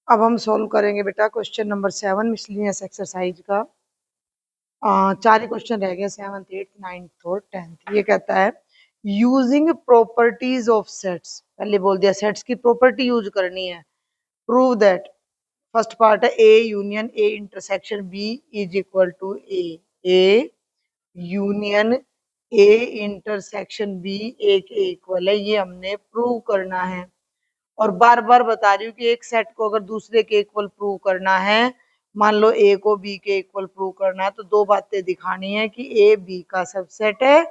अब हम सोल्व करेंगे बेटा क्वेश्चन नंबर 7 मिसलिनियस एक्सरसाइज का। 4 ही क्वेश्चन रह गए, 7th 8th 9th और 10th। ये कहता है यूजिंग प्रॉपर्टीज ऑफ सेट्स, पहले बोल दिया सेट्स की प्रॉपर्टी यूज करनी है। प्रूव दैट, फर्स्ट पार्ट है A union A intersection B is equal to A union A intersection B A के इक्वल है। ये हमने प्रूव करना है और बार बार बता रही हूँ कि एक सेट को अगर दूसरे के इक्वल प्रूव करना है, मान लो ए को बी के इक्वल प्रूव करना है, तो दो बातें दिखानी है कि ए बी का सबसेट है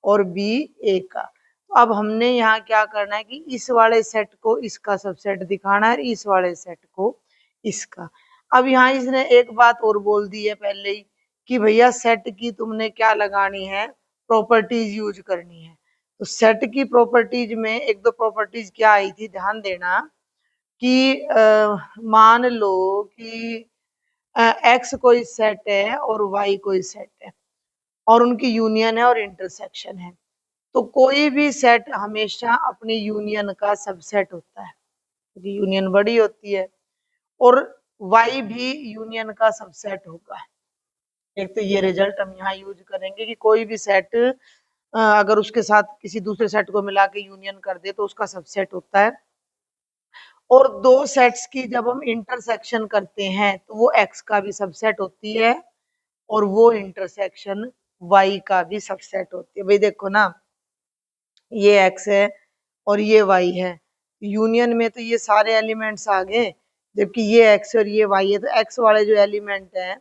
और बी ए का। तो अब हमने यहाँ क्या करना है कि इस वाले सेट को इसका सबसेट दिखाना है, इस वाले सेट को इसका। अब यहाँ इसने एक बात और बोल दी है पहले ही कि भैया सेट की तुमने क्या लगानी है, प्रॉपर्टीज यूज करनी है। तो सेट की प्रॉपर्टीज में एक दो प्रॉपर्टीज क्या आई थी, ध्यान देना कि मान लो कि एक्स कोई सेट है और वाई कोई सेट है और उनकी यूनियन है और इंटरसेक्शन है। तो कोई भी सेट हमेशा अपनी यूनियन का सबसेट होता है, क्योंकि यूनियन बड़ी होती है, और वाई भी यूनियन का सबसेट होगा। एक तो ये रिजल्ट हम यहाँ यूज करेंगे कि कोई भी सेट अगर उसके साथ किसी दूसरे सेट को मिला के यूनियन कर दे तो उसका सबसेट होता है। और दो सेट्स की जब हम इंटरसेक्शन करते हैं तो वो एक्स का भी सबसेट होती है और वो इंटरसेक्शन वाई का भी सबसेट होती है। भाई देखो ना, ये एक्स है और ये वाई है, यूनियन में तो ये सारे एलिमेंट्स आ गए, जबकि ये एक्स और ये वाई है। तो एक्स वाले जो एलिमेंट है,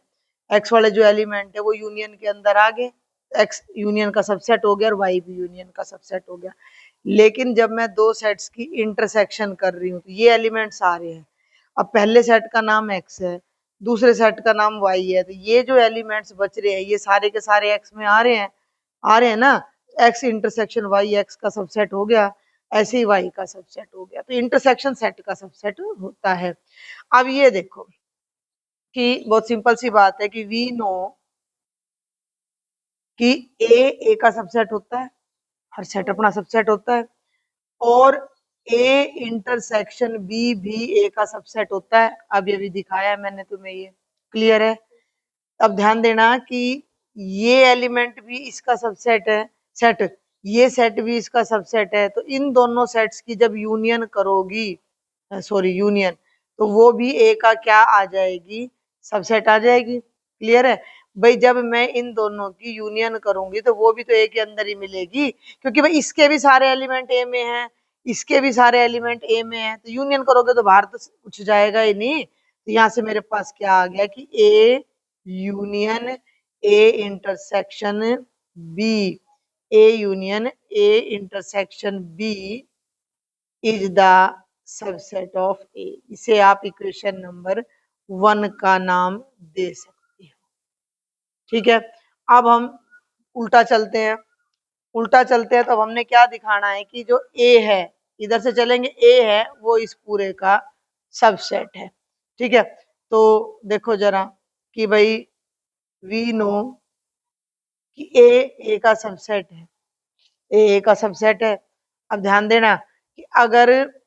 एक्स वाले जो एलिमेंट है वो यूनियन के अंदर आ गए, एक्स यूनियन का सबसेट हो गया और वाई भी यूनियन का सबसेट हो गया। लेकिन जब मैं दो सेट्स की इंटरसेक्शन कर रही हूँ तो ये एलिमेंट्स आ रहे हैं। अब पहले सेट का नाम एक्स है, दूसरे सेट का नाम वाई है, तो ये जो एलिमेंट्स बच रहे हैं ये सारे के सारे एक्स में आ रहे हैं ना। एक्स इंटरसेक्शन वाई एक्स का सबसेट हो गया, ऐसे ही वाई का सबसेट हो गया। तो इंटरसेक्शन सेट का सबसेट होता है। अब ये देखो कि बहुत सिंपल सी बात है कि वी नो कि ए का सबसेट होता है, हर सेट अपना सबसेट होता है, और ए इंटरसेक्शन बी भी ए का सबसेट होता है। अब ये भी दिखाया है मैंने तुम्हें, ये क्लियर है। अब ध्यान देना कि ये एलिमेंट भी इसका सबसेट है, सेट, ये सेट भी इसका सबसेट है। तो इन दोनों सेट्स की जब यूनियन करोगी, सॉरी यूनियन, तो वो भी ए का क्या आ जाएगी, सबसेट आ जाएगी। क्लियर है भाई, जब मैं इन दोनों की यूनियन करूंगी तो वो भी तो ए के अंदर ही मिलेगी, क्योंकि भाई इसके भी सारे एलिमेंट ए में हैं, इसके भी सारे एलिमेंट ए में हैं। तो यूनियन करोगे तो बाहर तो कुछ जाएगा ही नहीं। तो यहाँ से मेरे पास क्या आ गया कि A union A intersection B, A union A intersection B is the subset of A. इसे आप इक्वेशन नंबर 1 का नाम दे सकते हो। ठीक है, अब हम उल्टा चलते हैं। उल्टा चलते हैं तो अब हमने क्या दिखाना है कि जो ए है, इधर से चलेंगे, ए है वो इस पूरे का सबसेट है। ठीक है, तो देखो जरा कि भाई वी नो कि ए का सबसेट है, ए का सबसेट है। अब ध्यान देना कि अगर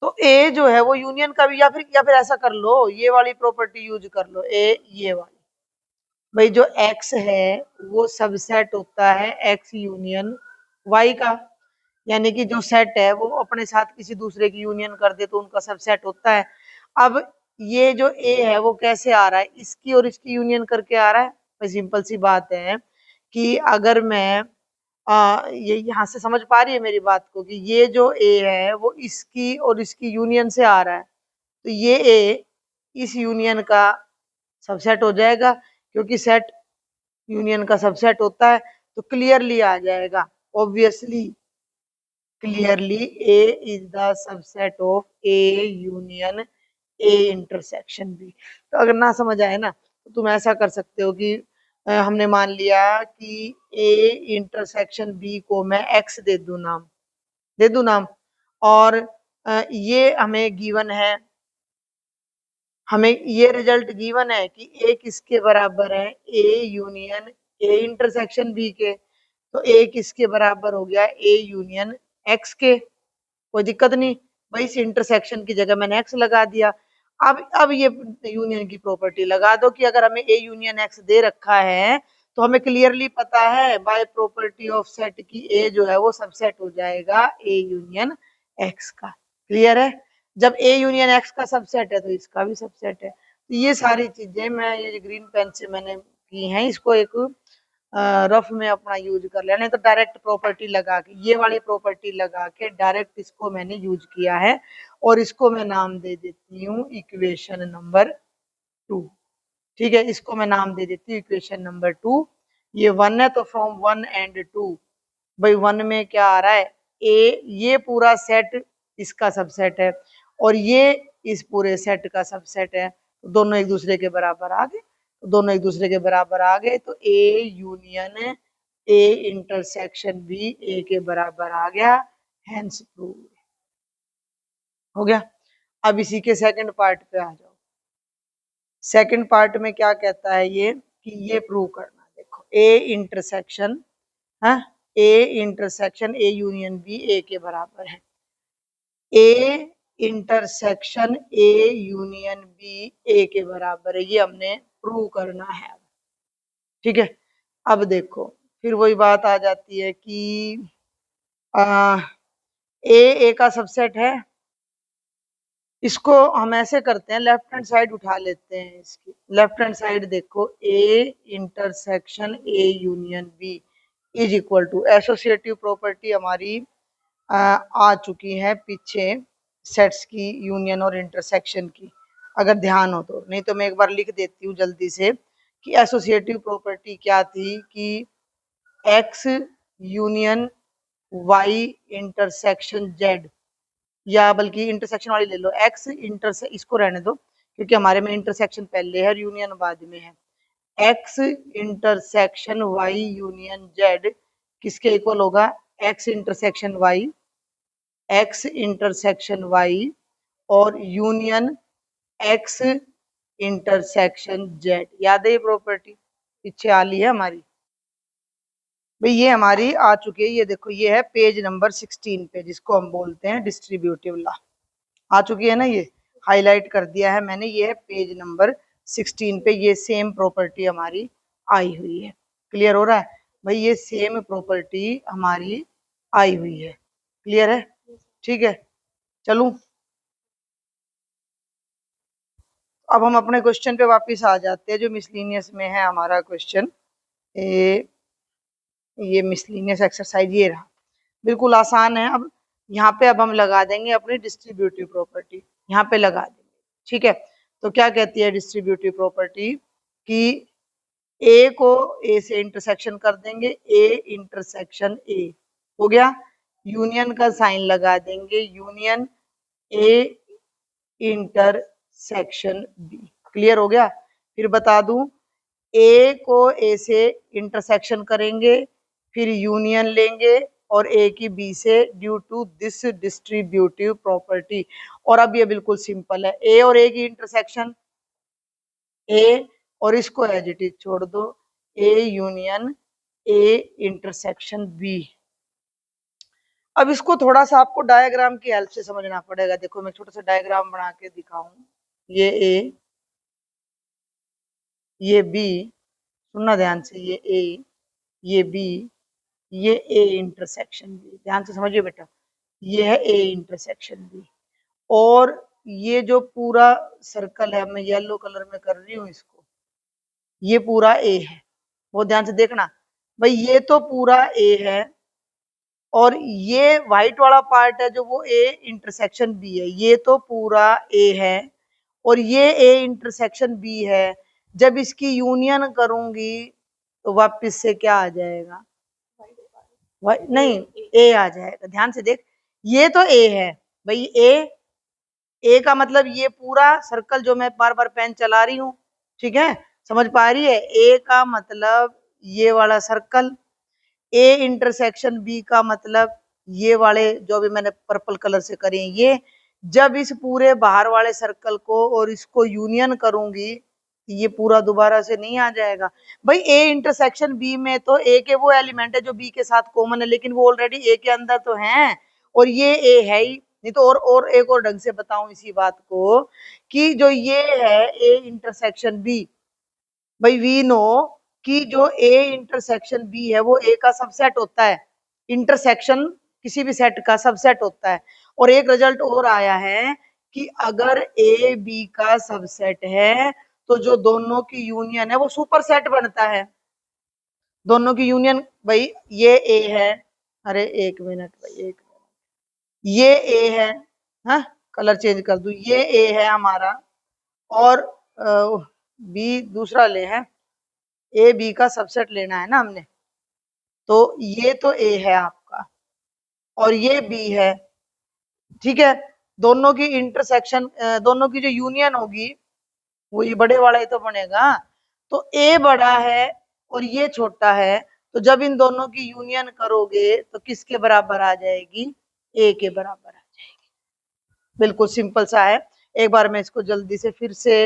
तो ए जो है वो यूनियन का भी, या फिर ऐसा कर लो, ये वाली प्रॉपर्टी यूज कर लो, ए ये वाली, भाई जो एक्स है वो सबसेट होता है एक्स यूनियन वाई का। यानी कि जो सेट है वो अपने साथ किसी दूसरे की यूनियन कर दे तो उनका सबसेट होता है। अब ये जो ए है वो कैसे आ रहा है, इसकी और इसकी यूनियन करके आ रहा है। भाई सिंपल सी बात है कि अगर मैं ये यहाँ से समझ पा रही है मेरी बात को कि ये जो ए है वो इसकी और इसकी यूनियन से आ रहा है, तो ये ए इस यूनियन का सबसेट हो जाएगा, क्योंकि सेट यूनियन का सबसेट होता है। तो क्लियरली आ जाएगा, obviously clearly A is the subset of A union A intersection B. तो अगर ना समझ आए ना तो तुम ऐसा कर सकते हो कि हमने मान लिया कि ए इंटरसेक्शन बी को मैं एक्स दे दूं नाम, और ये हमें गिवन है, हमें ये रिजल्ट गिवन है कि ए किसके बराबर है, A union A intersection B के। तो ए किसके बराबर हो गया, ए यूनियन एक्स के। कोई दिक्कत नहीं, भाई इस इंटरसेक्शन की जगह मैंने एक्स लगा दिया। अब ये यूनियन की प्रॉपर्टी लगा दो कि अगर हमें ए यूनियन एक्स दे रखा है तो हमें क्लियरली पता है बाय प्रॉपर्टी ऑफ सेट की ए जो है वो सबसेट हो जाएगा ए यूनियन एक्स का। क्लियर है? जब ए यूनियन एक्स का सबसेट है तो इसका भी सबसेट है। तो ये सारी चीजें मैं ये ग्रीन पेन से मैंने की हैं, इसको एक रफ में अपना यूज कर लिया, नहीं तो डायरेक्ट प्रॉपर्टी लगा के ये वाली प्रॉपर्टी लगा के डायरेक्ट इसको मैंने यूज किया है। और इसको मैं नाम दे देती हूँ इक्वेशन नंबर 2। ठीक है, इसको मैं नाम दे देती हूँ इक्वेशन नंबर 2। ये 1 है तो फ्रॉम 1 एंड 2, भाई 1 में क्या आ रहा है ए, ये पूरा सेट इसका सबसेट है और ये इस पूरे सेट का सबसेट है, तो दोनों एक दूसरे के बराबर आ गए। तो दोनों एक दूसरे के बराबर आ गए तो A union A intersection B A के बराबर आ गया, हेंस प्रूव हो गया। अब इसी के सेकंड पार्ट पे आ जाओ। सेकंड पार्ट में क्या कहता है ये कि ये प्रूव करना, देखो ए इंटरसेक्शन है, A intersection A union B A के बराबर है, A intersection A union B A के बराबर है, ये हमने प्रूव करना है। ठीक है, अब देखो फिर वही बात आ जाती है कि ए का सबसेट है। इसको हम ऐसे करते हैं, लेफ्ट हैंड साइड उठा लेते हैं इसकी, लेफ्ट हैंड साइड देखो A intersection A union B is equal to, associative property हमारी आ चुकी है पीछे सेट्स की यूनियन और इंटरसेक्शन की, अगर ध्यान हो तो, नहीं तो मैं एक बार लिख देती हूँ जल्दी से कि एसोसिएटिव प्रॉपर्टी क्या थी कि X union Y intersection Z, या बल्कि इंटरसेक्शन वाली ले लो, एक्स इंटरसे, इसको रहने दो क्योंकि हमारे में इंटरसेक्शन पहले है और यूनियन बाद में है। X intersection Y union Z किसके इक्वल होगा, X intersection Y, X intersection Y और यूनियन एक्स इंटरसेक्शन जेड। याद है ये प्रॉपर्टी पीछे आ ली है हमारी, भाई ये हमारी आ चुकी है। ये देखो ये है पेज नंबर 16 पे, जिसको हम बोलते हैं डिस्ट्रीब्यूटिव लॉ, आ चुकी है ना, ये हाईलाइट कर दिया है मैंने, ये है पेज नंबर 16 पे, ये सेम प्रॉपर्टी हमारी आई हुई है। क्लियर हो रहा है भाई, ये सेम प्रॉपर्टी हमारी आई हुई है। क्लियर है? ठीक है, चलूं अब हम अपने क्वेश्चन पे वापस आ जाते हैं, जो मिसलिनियस में है हमारा क्वेश्चन। ये मिसलिनियस एक्सरसाइज ये रहा, बिल्कुल आसान है। अब यहाँ पे अब हम लगा देंगे अपनी डिस्ट्रीब्यूटिव प्रॉपर्टी, यहाँ पे लगा देंगे। ठीक है, तो क्या कहती है डिस्ट्रीब्यूटिव प्रॉपर्टी कि ए को ए से इंटरसेक्शन कर देंगे, ए इंटरसेक्शन ए हो गया, यूनियन का साइन लगा देंगे, union A intersection B. Clear हो गया? फिर बता दूं, ए को ए से इंटरसेक्शन करेंगे, फिर यूनियन लेंगे और ए की बी से due to this distributive property. और अब ये बिल्कुल सिंपल है, ए और ए की इंटरसेक्शन ए, और इसको एज इट इज छोड़ दो, A union A intersection B. अब इसको थोड़ा सा आपको डायग्राम की हेल्प से समझना पड़ेगा। देखो मैं छोटा सा डायग्राम बना के दिखाऊं, ये ए, ये बी, सुनना ध्यान से, ये ए, ये बी, ये ए इंटरसेक्शन बी, ध्यान से समझिए बेटा, ये है ए इंटरसेक्शन बी। और ये जो पूरा सर्कल है, मैं येलो कलर में कर रही हूँ इसको, ये पूरा ए है, वो ध्यान से देखना भाई, ये तो पूरा ए है और ये व्हाइट वाला पार्ट है जो वो ए इंटरसेक्शन बी है, ये तो पूरा ए है और ये ए इंटरसेक्शन बी है। जब इसकी यूनियन करूंगी तो वापस से क्या आ जाएगा, नहीं ए आ जाएगा। ध्यान से देख, ये तो ए है भाई, ए का मतलब ये पूरा सर्कल जो मैं बार बार पेन चला रही हूँ, ठीक है, समझ पा रही है, ए का मतलब ये वाला सर्कल, ए इंटरसेक्शन बी का मतलब ये वाले जो भी मैंने पर्पल कलर से करे ये। जब इस पूरे बाहर वाले सर्कल को और इसको यूनियन करूंगी ये पूरा दोबारा से नहीं आ जाएगा भाई। ए इंटरसेक्शन बी में तो ए के वो एलिमेंट है जो बी के साथ कॉमन है, लेकिन वो ऑलरेडी ए के अंदर तो हैं और ये ए है ही, नहीं तो और एक और ढंग से बताऊं इसी बात को कि जो ये है ए इंटरसेक्शन बी, भाई वी नो कि जो ए इंटरसेक्शन बी है वो ए का सबसेट होता है, इंटरसेक्शन किसी भी सेट का सबसेट होता है। और एक रिजल्ट और आया है कि अगर ए बी का सबसेट है तो जो दोनों की यूनियन है वो सुपर सेट बनता है। दोनों की यूनियन, भाई ये ए है, अरे एक मिनट भाई एक मिनट, ये ए है, हाँ कलर चेंज कर दूं, ये ए है हमारा और बी दूसरा ले है, ए बी का सबसेट लेना है ना हमने, तो ये तो ए है आपका और ये बी है, ठीक है। दोनों की इंटरसेक्शन, दोनों की जो यूनियन होगी वो ये बड़े वाला ही तो बनेगा। तो ए बड़ा है और ये छोटा है, तो जब इन दोनों की यूनियन करोगे तो किसके बराबर आ जाएगी, ए के बराबर आ जाएगी। बिल्कुल सिंपल सा है। एक बार मैं इसको जल्दी से फिर से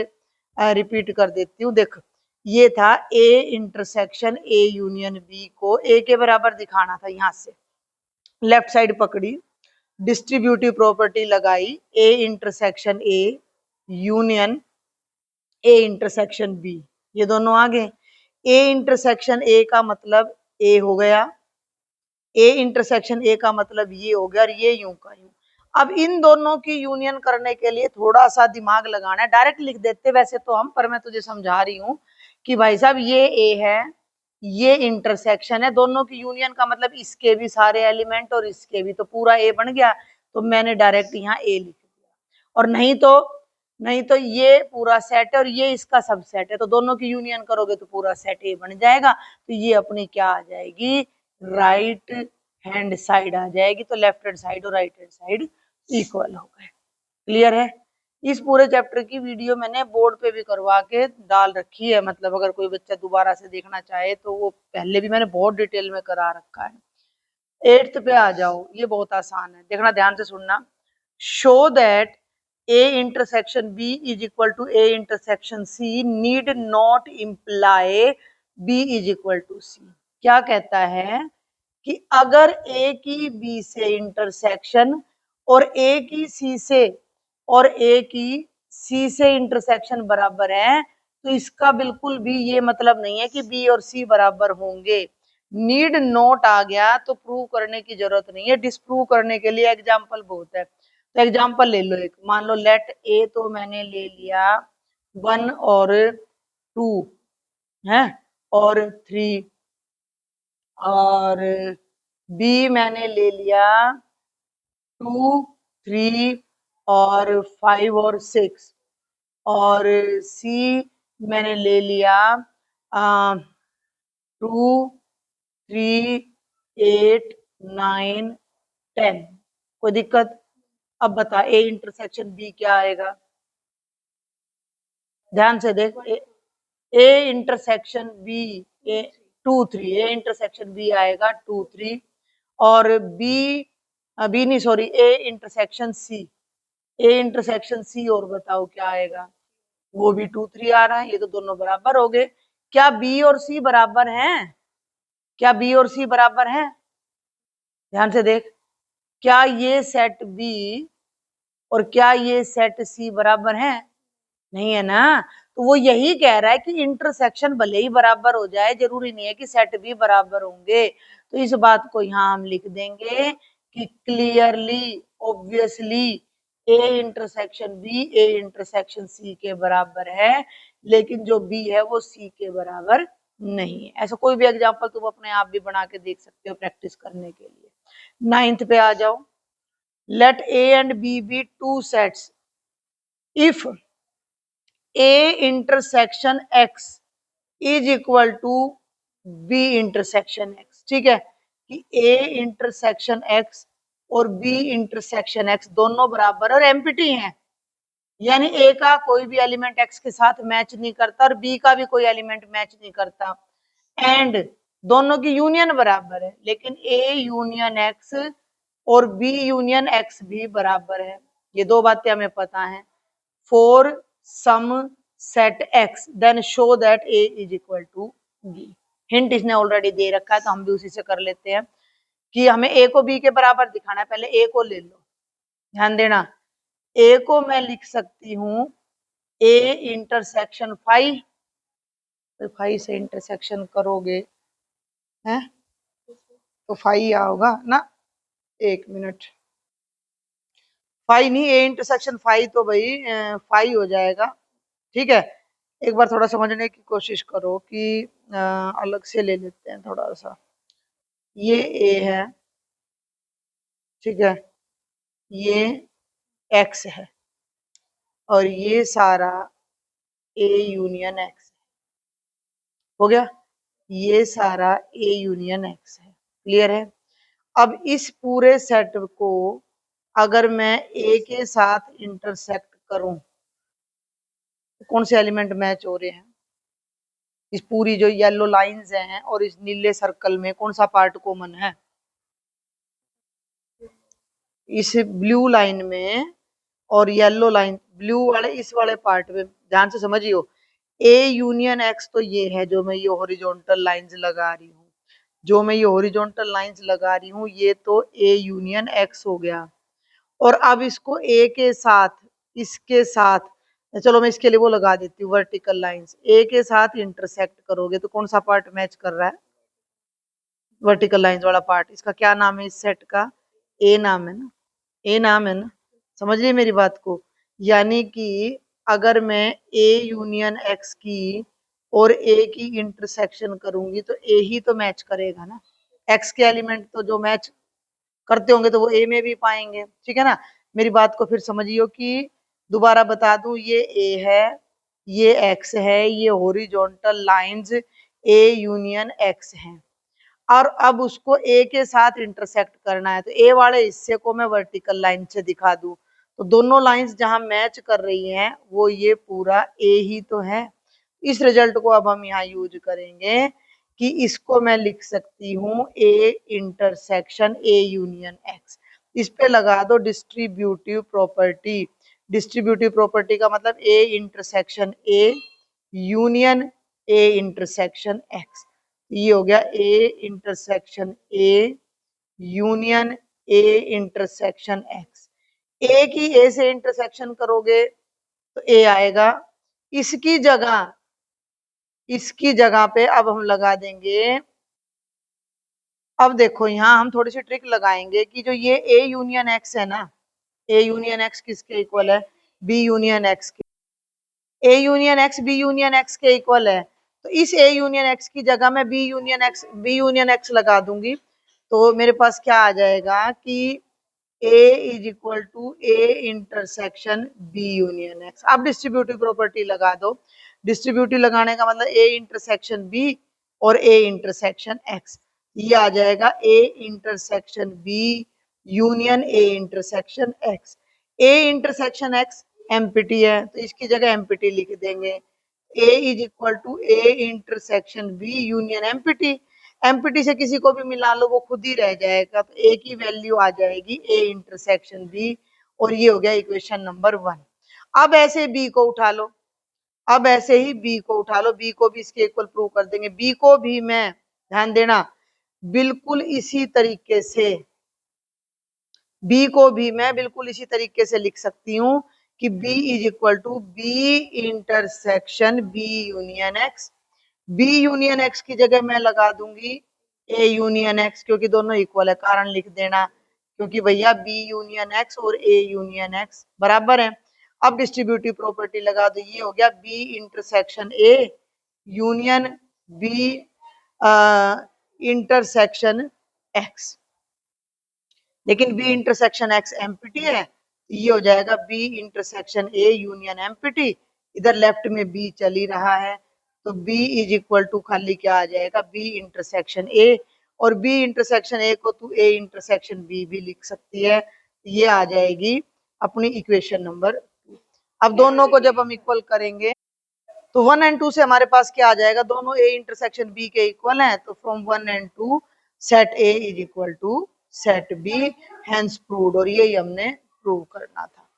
रिपीट कर देती हूँ। देख ये था A intersection A union B को ए के बराबर दिखाना था, यहां से लेफ्ट साइड पकड़ी, डिस्ट्रीब्यूटिव प्रॉपर्टी लगाई, A intersection A union A intersection B, ये दोनों आ गए। ए इंटरसेक्शन ए का मतलब ए हो गया, ए इंटरसेक्शन ए का मतलब ये हो गया और ये यूं का यूं। अब इन दोनों की यूनियन करने के लिए थोड़ा सा दिमाग लगाना है, डायरेक्ट लिख देते वैसे तो हम, पर मैं तुझे समझा रही हूँ कि भाई साहब ये ए है, ये इंटरसेक्शन है, दोनों की यूनियन का मतलब इसके भी सारे एलिमेंट और इसके भी, तो पूरा ए बन गया। तो मैंने डायरेक्ट यहाँ ए लिख दिया। और नहीं तो ये पूरा सेट है और ये इसका सबसेट है, तो दोनों की यूनियन करोगे तो पूरा सेट ए बन जाएगा। तो ये अपनी क्या आ जाएगी, राइट हैंड साइड आ जाएगी। तो लेफ्ट हैंड साइड और राइट हैंड साइड इक्वल हो गए। क्लियर है। इस पूरे चैप्टर की वीडियो मैंने बोर्ड पे भी करवा के डाल रखी है, मतलब अगर कोई बच्चा दोबारा से देखना चाहे तो वो पहले भी मैंने बहुत डिटेल में करा रखा है। 8th पे आ जाओ, ये बहुत आसान है, देखना ध्यान से सुनना। Show that A intersection B is equal to A intersection C need not imply B is equal to C. क्या कहता है कि अगर ए की बी से इंटरसेक्शन और ए की सी से और ए की सी से इंटरसेक्शन बराबर है, तो इसका बिल्कुल भी ये मतलब नहीं है कि बी और सी बराबर होंगे। नीड नॉट आ गया तो प्रूव करने की जरूरत नहीं है, डिस्प्रूव करने के लिए एग्जाम्पल बहुत है। तो एग्जाम्पल ले लो एक, मान लो लेट ए तो मैंने ले लिया 1 और 2 है और 3, और बी मैंने ले लिया 2, 3 और 5 और 6, और सी मैंने ले लिया 2, 3, 8, 9, 10। कोई दिक्कत? अब बता ए इंटरसेक्शन बी क्या आएगा, ध्यान से देख। A intersection B, A 2, 3, A intersection B आएगा 2, 3, और बी बी नहीं sorry A intersection C, A intersection C और बताओ क्या आएगा, वो भी 2, 3 आ रहा है। ये तो दोनों बराबर हो गए। क्या बी और सी बराबर हैं? क्या बी और सी बराबर हैं? ध्यान से देख, क्या ये सेट बी और क्या ये सेट सी बराबर हैं? नहीं है ना। तो वो यही कह रहा है कि इंटरसेक्शन भले ही बराबर हो जाए, जरूरी नहीं है कि सेट भी बराबर होंगे। तो इस बात को यहाँ हम लिख देंगे कि clearly obviously A intersection B A intersection C के बराबर है, लेकिन जो बी है वो सी के बराबर नहीं है। ऐसा कोई भी एग्जाम्पल तुम अपने आप भी बना के देख सकते हो प्रैक्टिस करने के लिए। 9th पे आ जाओ। Let A and B be two sets if A intersection X is equal to B intersection X. ठीक है, कि ए इंटरसेक्शन एक्स और बी इंटरसेक्शन एक्स दोनों बराबर और एम्प्टी हैं, यानी ए का कोई भी एलिमेंट एक्स के साथ मैच नहीं करता और बी का भी कोई एलिमेंट मैच नहीं करता, एंड दोनों की यूनियन बराबर है, लेकिन ए यूनियन एक्स और बी यूनियन एक्स भी बराबर है। ये दो बातें हमें पता है। For some set X then show that A is equal to B. Hint इसने ऑलरेडी दे रखा है तो हम भी उसी से कर लेते हैं कि हमें ए को बी के बराबर दिखाना है। पहले ए को ले लो, ध्यान देना, ए को मैं लिख सकती हूँ ए इंटरसेक्शन फाइव, तो फाइव से इंटरसेक्शन करोगे हैं तो फाइव आओगा ना। एक मिनट, फाइव नहीं, ए इंटरसेक्शन फाइव तो भाई फाइव हो जाएगा। ठीक है, एक बार थोड़ा समझने की कोशिश करो कि अलग से ले लेते हैं थोड़ा सा। ये ए है, ठीक है, ये एक्स है, और ये सारा ए यूनियन एक्स हो गया, ये सारा ए यूनियन एक्स है। क्लियर है? अब इस पूरे सेट को अगर मैं ए के साथ इंटरसेक्ट करूं तो कौन से एलिमेंट मैच हो रहे हैं? इस पूरी जो येलो लाइंस हैं और इस नीले सर्कल में कौन सा पार्ट कॉमन है? इस ब्लू लाइन में और येलो लाइन, ब्लू वाले इस वाले पार्ट में, ध्यान से समझियो। ए यूनियन एक्स तो ये है जो मैं ये हॉरिजॉन्टल लाइंस लगा रही हूँ, जो मैं ये हॉरिजॉन्टल लाइंस लगा रही हूँ ये तो ए यूनियन एक्स हो गया। और अब इसको ए के साथ, इसके साथ, चलो मैं इसके लिए वो लगा देती हूँ वर्टिकल लाइंस, ए के साथ इंटरसेक्ट करोगे तो कौन सा पार्ट मैच कर रहा है? वर्टिकल लाइंस वाला पार्ट। इसका क्या नाम है इस सेट का? ए नाम है ना, ए नाम है ना। समझ लिए मेरी बात को? यानी कि अगर मैं ए यूनियन एक्स की और ए की इंटरसेक्शन करूंगी तो ए ही तो मैच करेगा ना। एक्स के एलिमेंट तो जो मैच करते होंगे तो वो ए में भी पाएंगे। ठीक है ना? मेरी बात को फिर समझियो कि दोबारा बता दूं, ये ए है, ये एक्स है, ये हॉरिजॉन्टल लाइंस ए यूनियन एक्स हैं, और अब उसको ए के साथ इंटरसेक्ट करना है तो ए वाले हिस्से को मैं वर्टिकल लाइन से दिखा दूं तो दोनों लाइंस जहां मैच कर रही हैं वो ये पूरा ए ही तो है। इस रिजल्ट को अब हम यहाँ यूज करेंगे कि इसको मैं लिख सकती हूँ ए इंटरसेक्शन ए यूनियन एक्स। इस पे लगा दो डिस्ट्रीब्यूटिव प्रॉपर्टी। डिस्ट्रीब्यूटिव प्रॉपर्टी का मतलब A intersection A union A intersection X. ये हो गया A intersection A union A intersection X. A की ए से इंटरसेक्शन करोगे तो ए आएगा। इसकी जगह, इसकी जगह पे अब हम लगा देंगे, अब देखो यहाँ हम थोड़ी सी ट्रिक लगाएंगे कि जो ये ए यूनियन एक्स है ना, ए यूनियन एक्स किसके इक्वल है? बी यूनियन एक्स के। A union X B union X के इक्वल है, तो इस ए यूनियन एक्स की जगह मैं बी यूनियन एक्स लगा दूंगी तो मेरे पास क्या आ जाएगा कि A is equal to A intersection B union X. अब डिस्ट्रीब्यूटिव प्रॉपर्टी लगा दो। डिस्ट्रीब्यूटिव लगाने का मतलब ए इंटरसेक्शन बी और ए इंटरसेक्शन एक्स, ये आ जाएगा A intersection B union A intersection X. A intersection X empty है तो इसकी जगह एम्पिटी लिख देंगे। A is equal to A intersection B union empty. Empty से किसी को भी मिला लो वो खुद ही रह जाएगा, तो ए की वैल्यू आ जाएगी ए इंटरसेक्शन बी, और ये हो गया इक्वेशन नंबर 1। अब ऐसे बी को उठा लो, अब ऐसे ही बी को उठा लो, बी को भी इसके इक्वल प्रूव कर देंगे। बी को भी मैं, ध्यान देना, बिल्कुल इसी तरीके से, बी को भी मैं बिल्कुल इसी तरीके से लिख सकती हूँ कि B is equal to B intersection B union X. B union X की जगह मैं लगा दूंगी ए यूनियन एक्स, क्योंकि दोनों इक्वल है, कारण लिख देना, क्योंकि भैया बी यूनियन एक्स और ए यूनियन एक्स बराबर है। अब डिस्ट्रीब्यूटिव प्रॉपर्टी लगा दो, ये हो गया B intersection A union B intersection X. लेकिन बी इंटरसेक्शन एक्स एम्पिटी है, ये हो जाएगा B intersection A union empty. इधर लेफ्ट में बी चल ही रहा है तो बी इज इक्वल टू खाली क्या आ जाएगा? बी इंटरसेक्शन ए, और बी इंटरसेक्शन ए को तू ए इंटरसेक्शन बी भी लिख सकती है, ये आ जाएगी अपनी इक्वेशन नंबर। अब दोनों को जब हम इक्वल करेंगे तो 1 एंड 2 से हमारे पास क्या आ जाएगा? दोनों ए इंटरसेक्शन बी के इक्वल हैं, तो from 1 and 2 set A is equal to set B, hence proved. और यही हमने प्रूव करना था।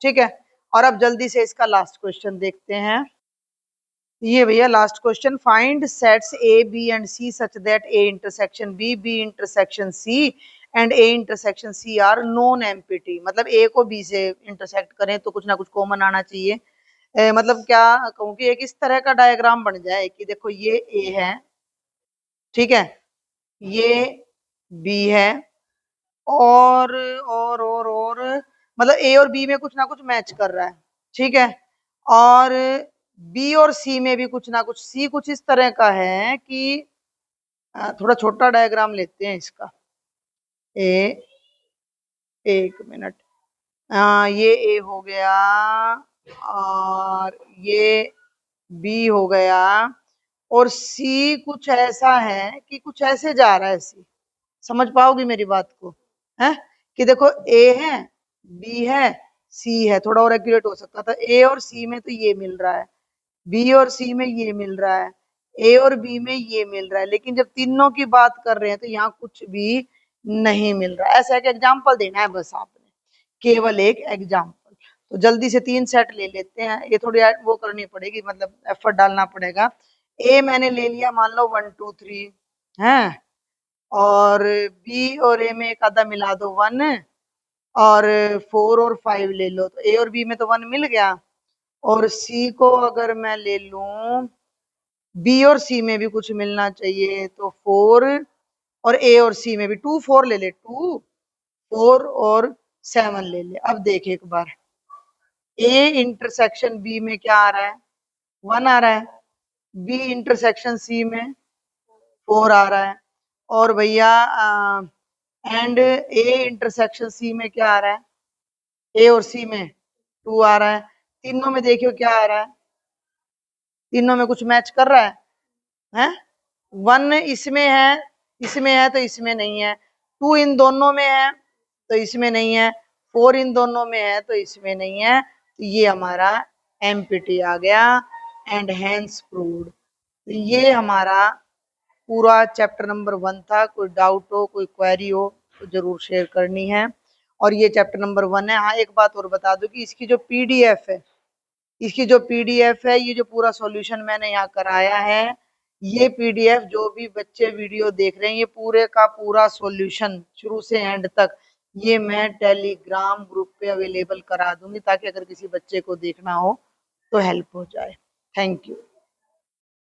ठीक है, और अब जल्दी से इसका लास्ट क्वेश्चन देखते हैं। ये भैया last question, find sets A B and C such that A intersection B, B intersection C and A intersection C are non empty, मतलब ए को बी से इंटरसेक्ट करें तो कुछ ना कुछ कॉमन आना चाहिए। मतलब क्या कहूँ कि एक इस तरह का डायग्राम बन जाए कि देखो ये ए है, ठीक है, ये बी है, और मतलब ए और बी में कुछ ना कुछ मैच कर रहा है, ठीक है, और बी और सी में भी कुछ ना कुछ, सी कुछ इस तरह का है कि थोड़ा छोटा डायग्राम लेते हैं इसका। ए, एक मिनट, ये ए हो गया और ये बी हो गया, और सी कुछ ऐसा है कि कुछ ऐसे जा रहा है सी। समझ पाओगी मेरी बात को, है कि देखो ए है, बी है, सी है, थोड़ा और एक्यूरेट हो सकता था, ए और सी में तो ये मिल रहा है, बी और सी में ये मिल रहा है, ए और बी में ये मिल रहा है, लेकिन जब तीनों की बात कर रहे हैं तो यहाँ कुछ भी नहीं मिल रहा। ऐसा एक एग्जाम्पल देना है बस आपने, केवल एक एग्जाम्पल। तो जल्दी से 3 सेट ले लेते हैं, ये थोड़ी वो करनी पड़ेगी, मतलब एफर्ट डालना पड़ेगा। ए मैंने ले लिया, मान लो 1 2 3 है, और बी और ए में एक आधा मिला दो 1, और 4 और 5 ले लो, तो ए और बी में तो 1 मिल गया, और सी को अगर मैं ले लूं, बी और सी में भी कुछ मिलना चाहिए, तो 4, और ए और सी में भी 2 4 ले ले, 2 4 और 7 ले ले। अब देख एक बार, ए इंटरसेक्शन बी में क्या आ रहा है, 1 आ रहा है, बी इंटरसेक्शन सी में 4 आ रहा है, और भैया एंड ए इंटरसेक्शन सी में क्या आ रहा है, ए और सी में 2 आ रहा है। तीनों में देखियो क्या आ रहा है, तीनों में कुछ मैच कर रहा है? 1 इसमें है तो इसमें नहीं है, 2 इन दोनों में है तो इसमें नहीं है, 4 इन दोनों में है तो इसमें नहीं है, तो ये हमारा एम्पिटी आ गया एंड हैंस प्रूव्ड। तो ये हमारा पूरा चैप्टर नंबर 1 था। कोई डाउट हो, कोई क्वेरी हो तो जरूर शेयर करनी है। और ये चैप्टर नंबर 1 है। हाँ, एक बात और बता दूं कि इसकी जो पीडीएफ है, ये जो पूरा सॉल्यूशन मैंने यहाँ कराया है, ये पीडीएफ जो भी बच्चे वीडियो देख रहे हैं, ये पूरे का पूरा सॉल्यूशन शुरू से एंड तक ये मैं टेलीग्राम ग्रुप पे अवेलेबल करा दूंगी, ताकि अगर किसी बच्चे को देखना हो तो हेल्प हो जाए। Thank you.